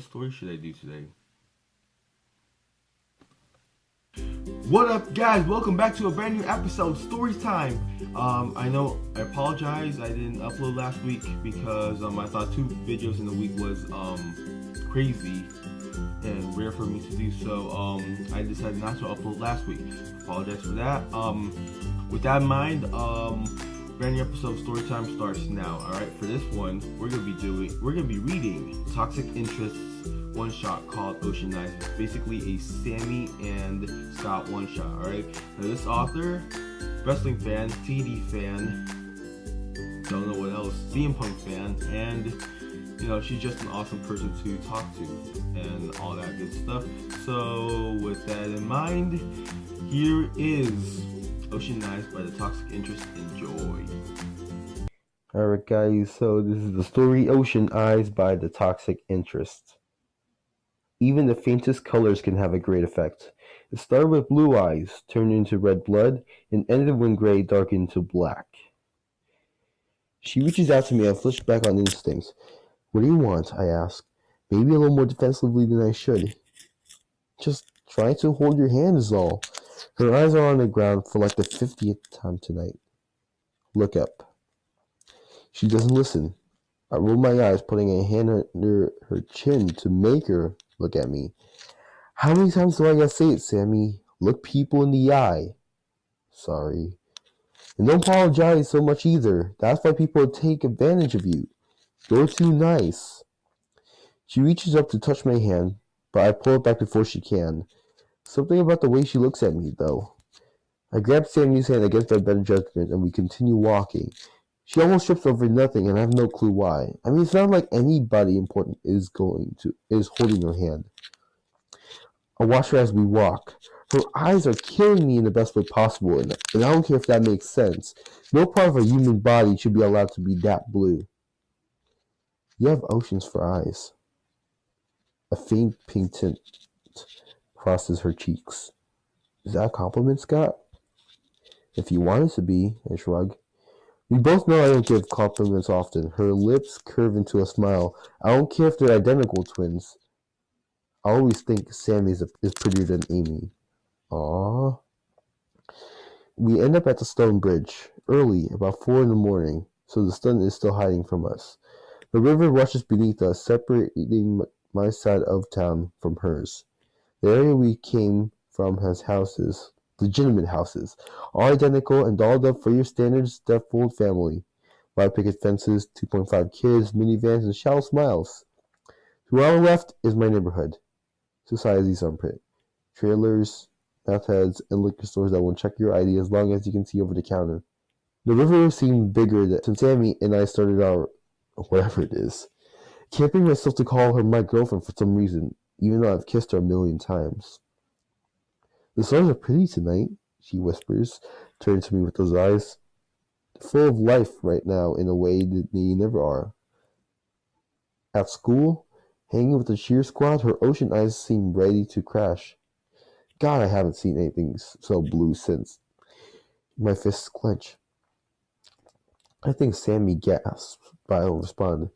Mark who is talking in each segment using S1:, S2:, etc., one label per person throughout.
S1: story should I do today? What up, guys? Welcome back to a brand new episode, Story Time. I know, I apologize, I didn't upload last week because I thought 2 videos in a week was crazy and rare for me to do, so I decided not to upload last week. Apologize for that. With that in mind, brand new episode of Storytime starts now. Alright, for this one, we're gonna be reading Toxic Interest's one-shot called Ocean Eyes. It's basically a Sammy and Scott one-shot. Alright, now this author, wrestling fan, TD fan, don't know what else, CM Punk fan, and you know, she's just an awesome person to talk to and all that good stuff. So with that in mind, here is Ocean Eyes by The Toxic Interest. Enjoy.
S2: Alright guys, so this is the story Ocean Eyes by The Toxic Interest. Even the faintest colors can have a great effect. It started with blue eyes, turned into red blood, and ended when gray darkened to black. She reaches out to me and flips back on instincts. What do you want? I ask, maybe a little more defensively than I should. Just trying to hold your hand is all. Her eyes are on the ground for like the 50th time tonight. Look up. She doesn't listen. I roll my eyes, putting a hand under her chin to make her look at me. How many times do I gotta say it, Sammy? Look people in the eye. Sorry. And don't apologize so much either. That's why people take advantage of you. You're too nice. She reaches up to touch my hand, but I pull it back before she can. Something about the way she looks at me, though. I grab Sammy's hand against my better judgment, and we continue walking. She almost trips over nothing, and I have no clue why. I mean, it's not like anybody important is holding her hand. I watch her as we walk. Her eyes are killing me in the best way possible, and I don't care if that makes sense. No part of a human body should be allowed to be that blue. You have oceans for eyes. A faint pink tint crosses her cheeks. Is that a compliment, Scott? If you want it to be, I shrug. We both know I don't give compliments often. Her lips curve into a smile. I don't care if they're identical twins. I always think Sammy is prettier than Amy. Aww. We end up at the stone bridge, early, about 4 in the morning, so the sun is still hiding from us. The river rushes beneath us, separating my side of town from hers. The area we came from has houses, legitimate houses, all identical and dolled up for your standard stepfold family. White picket fences, 2.5 kids, minivans, and shallow smiles. To our left is my neighborhood. Society's armpit. Trailers, meth heads, and liquor stores that won't check your ID as long as you can see over the counter. The river seemed bigger since Sammy and I started our whatever it is. Can't bring myself to call her my girlfriend for some reason, even though I've kissed her 1,000,000 times. The stars are pretty tonight, she whispers, turning to me with those eyes. Full of life right now in a way that they never are. At school, hanging with the cheer squad, her ocean eyes seem ready to crash. God, I haven't seen anything so blue since. My fists clench. I think Sammy gasps, but I don't respond.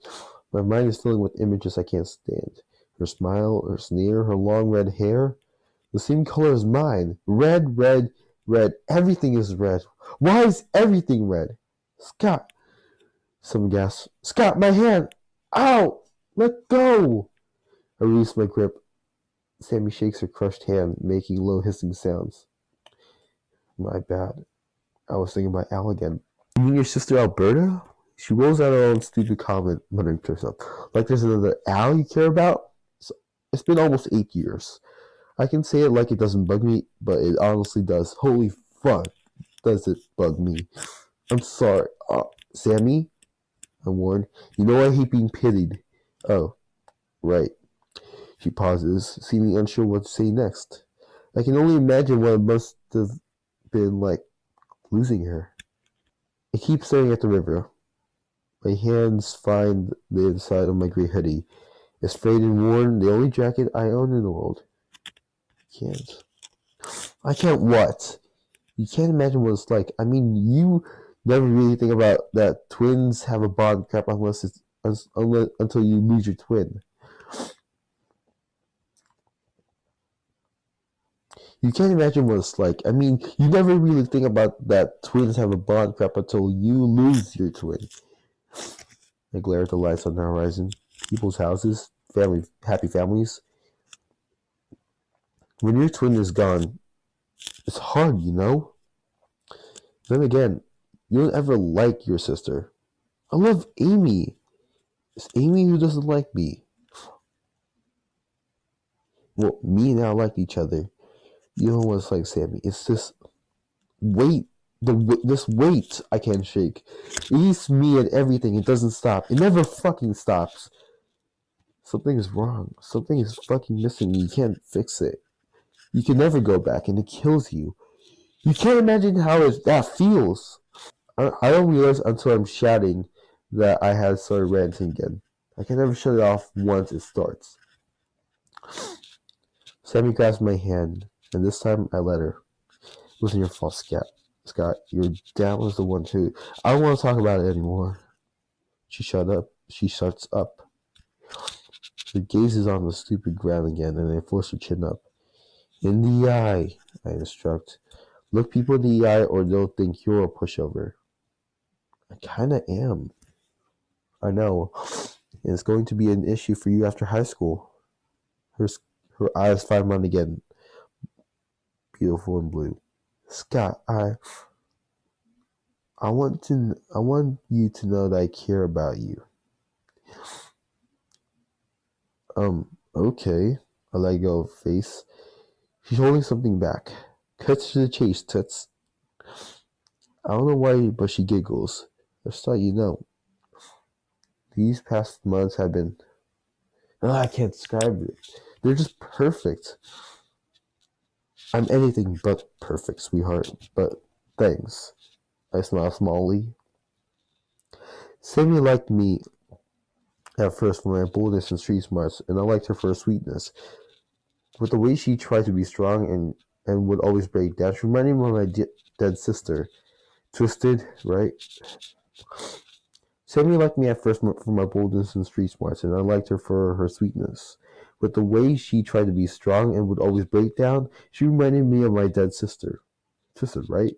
S2: My mind is filling with images I can't stand. Her smile, her sneer, her long red hair. The same color as mine. Red, red, red. Everything is red. Why is everything red? Scott. Someone gasps. Scott, my hand! Ow! Let go! I release my grip. Sammy shakes her crushed hand, making low hissing sounds. My bad. I was thinking about Al again. You mean your sister Alberta? She rolls out her own stupid comment, muttering to herself. Like there's another Al you care about? It's been almost 8 years. I can say it like it doesn't bug me, but it honestly does. Holy fuck, does it bug me. I'm sorry. Sammy? I warned. You know I hate being pitied. Oh, right. She pauses, seeming unsure what to say next. I can only imagine what it must have been like losing her. I keep staring at the river. My hands find the inside of my gray hoodie. It's frayed and worn, the only jacket I own in the world. I can't what? You can't imagine what it's like. I mean, you never really think about that twins have a bond crap until you lose your twin. You can't imagine what it's like. I mean, you never really think about that twins have a bond crap until you lose your twin. I glare at the lights on the horizon. People's houses, happy families. When your twin is gone, it's hard, you know? Then again, you don't ever like your sister. I love Amy. It's Amy who doesn't like me. Well, me and I like each other. You know what it's like, Sammy. It's this weight. This weight I can't shake. It eats me and everything. It doesn't stop. It never fucking stops. Something is wrong. Something is fucking missing. You can't fix it. You can never go back, and it kills you. You can't imagine how that feels. I don't realize until I'm shouting that I had started ranting again. I can never shut it off once it starts. Sammy grabs my hand, and this time I let her. It wasn't your fault, Scott. Your dad was the one too. I don't want to talk about it anymore. She shuts up. Her gaze is on the stupid ground again, and I force her chin up. In the eye, I instruct. Look people in the eye or they'll think you're a pushover. I kinda am. I know. And it's going to be an issue for you after high school. Her eyes find mine again. Beautiful and blue. Scott, I want you to know that I care about you. Okay. I let go of face. She's holding something back. Cuts to the chase, Toots. I don't know why, but she giggles. Just thought you know. These past months have been... I can't describe it. They're just perfect. I'm anything but perfect, sweetheart. But thanks. I smile smallly. Sammy liked me at first for my boldness and street smarts, and I liked her for her sweetness. With the way she tried to be strong and would always break down, she reminded me of my dead sister. Twisted, right? Sammy liked me at first for my boldness and street smarts, and I liked her for her sweetness. With the way she tried to be strong and would always break down, she reminded me of my dead sister. Twisted, right?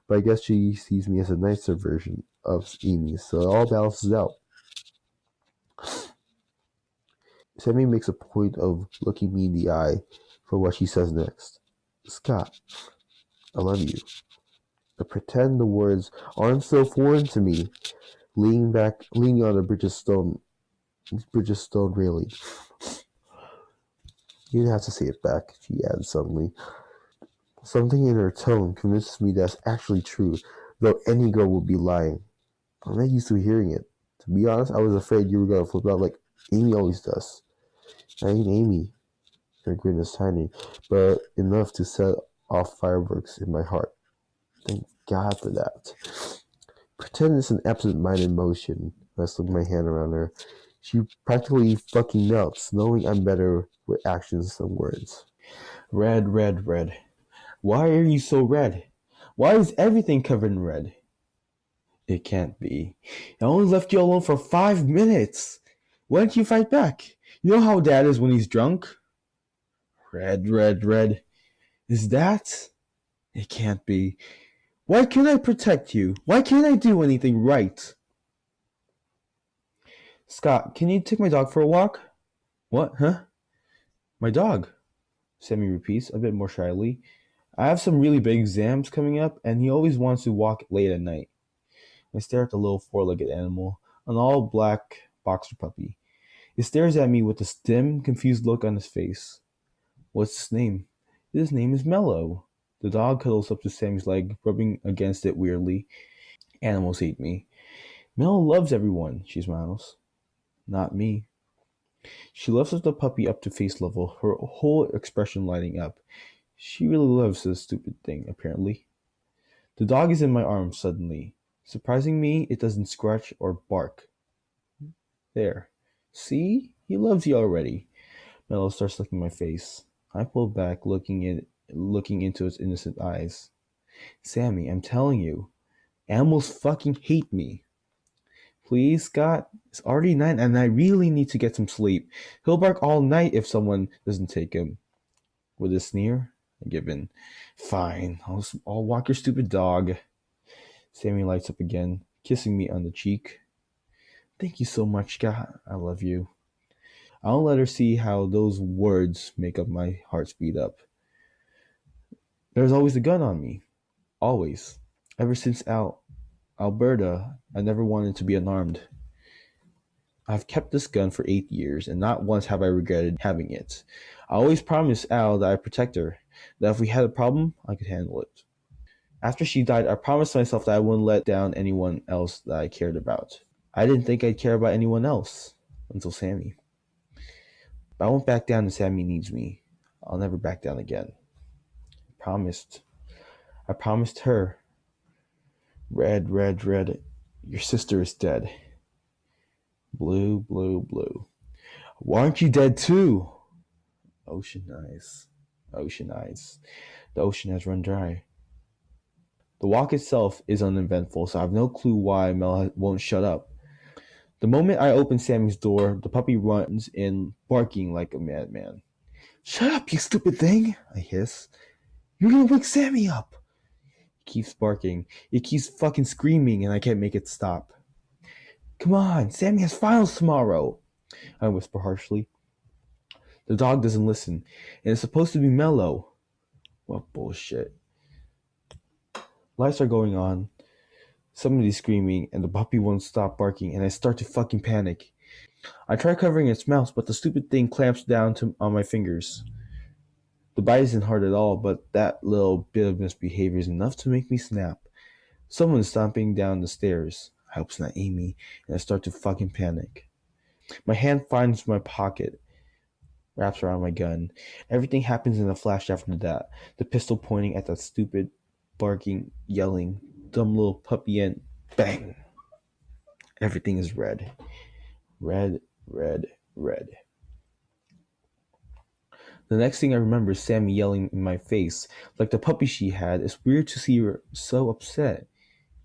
S2: But I guess she sees me as a nicer version of Amy, so it all balances out. Sammy makes a point of looking me in the eye for what she says next. Scott, I love you. I pretend the words aren't so foreign to me, leaning on the Bridgestone railing. You didn't have to say it back, she adds suddenly. Something in her tone convinces me that's actually true, though any girl would be lying. I'm not used to hearing it. To be honest, I was afraid you were going to flip out like Amy always does. I ain't Amy. Her grin is tiny, but enough to set off fireworks in my heart. Thank God for that. Pretend it's an absent-minded motion. I slip my hand around her. She practically fucking melts, knowing I'm better with actions than words.
S1: Red, red, red. Why are you so red? Why is everything covered in red? It can't be. I only left you alone for 5 minutes. Why didn't you fight back? You know how Dad is when he's drunk? Red, red, red. Is that? It can't be. Why can't I protect you? Why can't I do anything right? Scott, can you take my dog for a walk? What, huh? My dog, Sammy repeats, a bit more shyly. I have some really big exams coming up, and he always wants to walk late at night. I stare at the little four-legged animal, an all-black boxer puppy. He stares at me with a dim, confused look on his face. What's his name? His name is Mellow. The dog cuddles up to Sammy's leg, rubbing against it weirdly. Animals hate me. Mellow loves everyone, she smiles. Not me. She lifts the puppy up to face level, her whole expression lighting up. She really loves this stupid thing, apparently. The dog is in my arms suddenly. Surprising me, it doesn't scratch or bark. There. See? He loves you already. Mellow starts licking my face. I pull back, looking into its innocent eyes. Sammy, I'm telling you, animals fucking hate me. Please, Scott? It's already 9 and I really need to get some sleep. He'll bark all night if someone doesn't take him. With a sneer,
S2: I give in. Fine, I'll walk your stupid dog. Sammy lights up again, kissing me on the cheek. Thank you so much, God. I love you. I don't let her see how those words make up my heart speed up. There's always a gun on me. Always. Ever since Alberta, I never wanted to be unarmed. I've kept this gun for 8 years, and not once have I regretted having it. I always promised Al that I'd protect her, that if we had a problem, I could handle it. After she died, I promised myself that I wouldn't let down anyone else that I cared about. I didn't think I'd care about anyone else until Sammy. But I won't back down if Sammy needs me. I'll never back down again. Promised. I promised her. Red, red, red. Your sister is dead. Blue, blue, blue. Why aren't you dead too? Ocean eyes. Ocean eyes. The ocean has run dry. The walk itself is uneventful, so I have no clue why Mel won't shut up. The moment I open Sammy's door, the puppy runs in, barking like a madman. Shut up, you stupid thing, I hiss. You're gonna wake Sammy up. It keeps barking. It keeps fucking screaming, and I can't make it stop. Come on, Sammy has finals tomorrow, I whisper harshly. The dog doesn't listen, and it's supposed to be mellow. What bullshit. Lights are going on. Somebody's screaming, and the puppy won't stop barking, and I start to fucking panic. I try covering its mouth, but the stupid thing clamps down on my fingers. The bite isn't hard at all, but that little bit of misbehavior is enough to make me snap. Someone's stomping down the stairs. I hope it's not Amy, and I start to fucking panic. My hand finds my pocket, wraps around my gun. Everything happens in a flash after that. The pistol pointing at that stupid, barking, yelling, dumb little puppy, and bang! Everything is red. Red, red, red. The next thing I remember is Sammy yelling in my face, like the puppy she had. It's weird to see her so upset.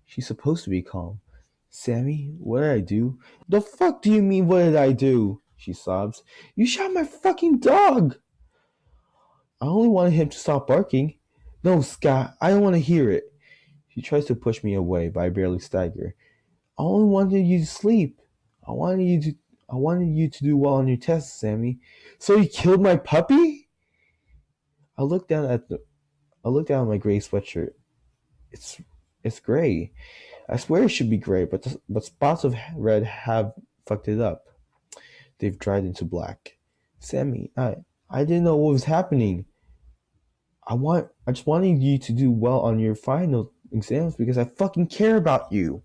S2: She's supposed to be calm. Sammy, what did I do? The fuck do you mean, what did I do? She sobs. You shot my fucking dog! I only wanted him to stop barking. No, Scott, I don't want to hear it. She tries to push me away, but I barely stagger. I only wanted you to sleep. I wanted you to do well on your tests, Sammy. So you killed my puppy? I look down at my gray sweatshirt. It's gray. I swear it should be gray, but spots of red have fucked it up. They've dried into black. Sammy, I didn't know what was happening. I just wanted you to do well on your final exams because I fucking care about you.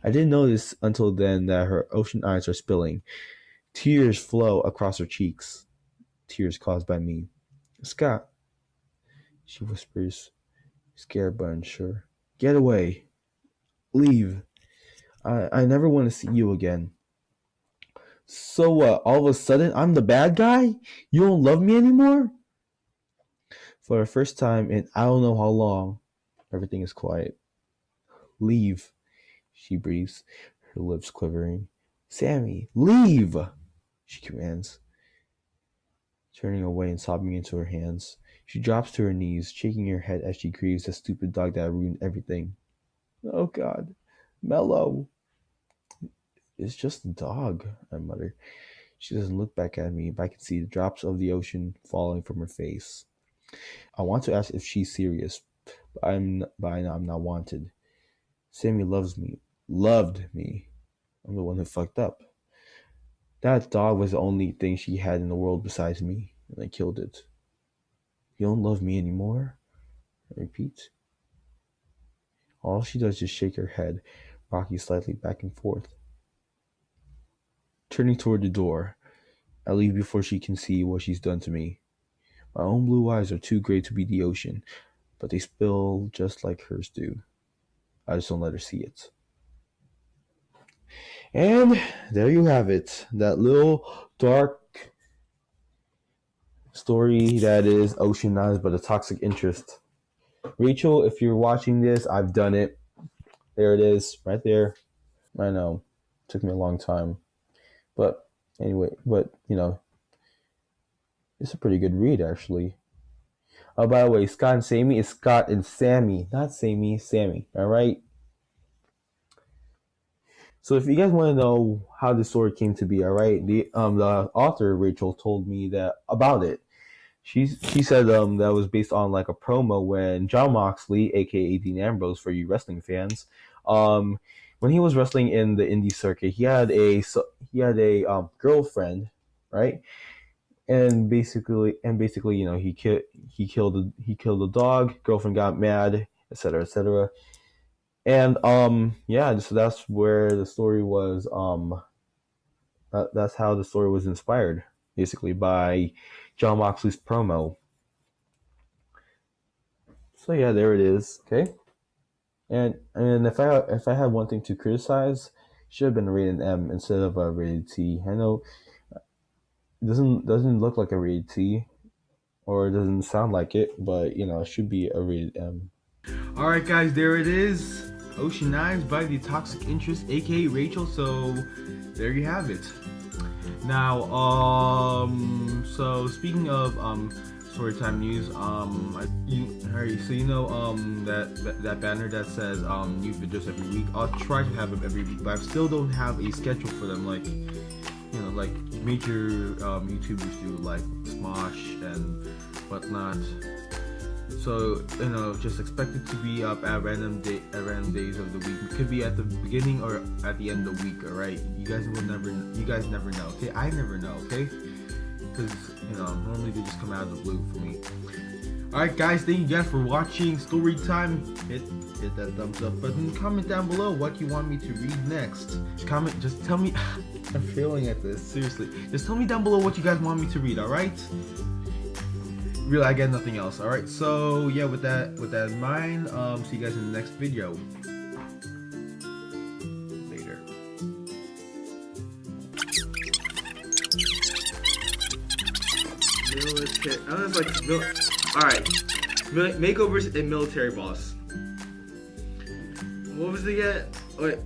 S2: I didn't notice until then that her ocean eyes are spilling. Tears flow across her cheeks. Tears caused by me. Scott, she whispers, scared but unsure. Get away. Leave. I never want to see you again. So what? All of a sudden, I'm the bad guy? You don't love me anymore? For the first time in I don't know how long, everything is quiet. Leave, she breathes, her lips quivering. Sammy, leave, she commands, turning away and sobbing into her hands. She drops to her knees, shaking her head as she grieves the stupid dog that ruined everything. Oh God, Mello. It's just a dog, I mutter. She doesn't look back at me, but I can see the drops of the ocean falling from her face. I want to ask if she's serious, but I know I'm not wanted. Sammy loves me. Loved me. I'm the one who fucked up. That dog was the only thing she had in the world besides me, and I killed it. You don't love me anymore? I repeat. All she does is shake her head, rocking slightly back and forth. Turning toward the door, I leave before she can see what she's done to me. My own blue eyes are too gray to be the ocean, but they spill just like hers do. I just don't let her see it. And there you have it. That little dark story that is Ocean Eyes by The Toxic Interest. Rachel, if you're watching this, I've done it. There it is, right there. I know. It took me a long time. But anyway, it's a pretty good read, actually. Oh, by the way, Scott and Sammy is Scott and Sammy, not Sammy, Sammy. All right. So if you guys want to know how the story came to be, all right, the author Rachel told me that about it. She said that was based on like a promo when John Moxley, aka Dean Ambrose, for you wrestling fans, um, when he was wrestling in the indie circuit, he had a girlfriend, right? And basically, he killed a dog. Girlfriend got mad, etc., etc. And yeah, so that's where the story was. That's how the story was inspired, basically by John Moxley's promo. So yeah, there it is. Okay, and if I had one thing to criticize, it should have been a rated M instead of a rated T. I know it doesn't look like a rated T, or it doesn't sound like it, but it should be a rated M.
S1: Alright guys, there it is. Ocean Eyes by The Toxic Interest, aka Rachel. So there you have it. Now, so speaking of storytime news, that banner that says new videos every week. I'll try to have them every week, but I still don't have a schedule for them like major YouTubers do, like Smosh and whatnot. So just expect it to be up at random days of the week. It could be at the beginning or at the end of the week. All right, you guys never know. Okay, I never know. Okay, because normally they just come out of the blue for me. All right, guys, thank you guys for watching Story Time. Hit that thumbs up button. Comment down below what you want me to read next. Just tell me. I'm failing at this, seriously. Just tell me down below what you guys want me to read. All right. Really, I got nothing else. All right, so yeah, with that in mind, see you guys in the next video. Later. Military. I was like, all right, makeovers and military boss. What was it again? Wait.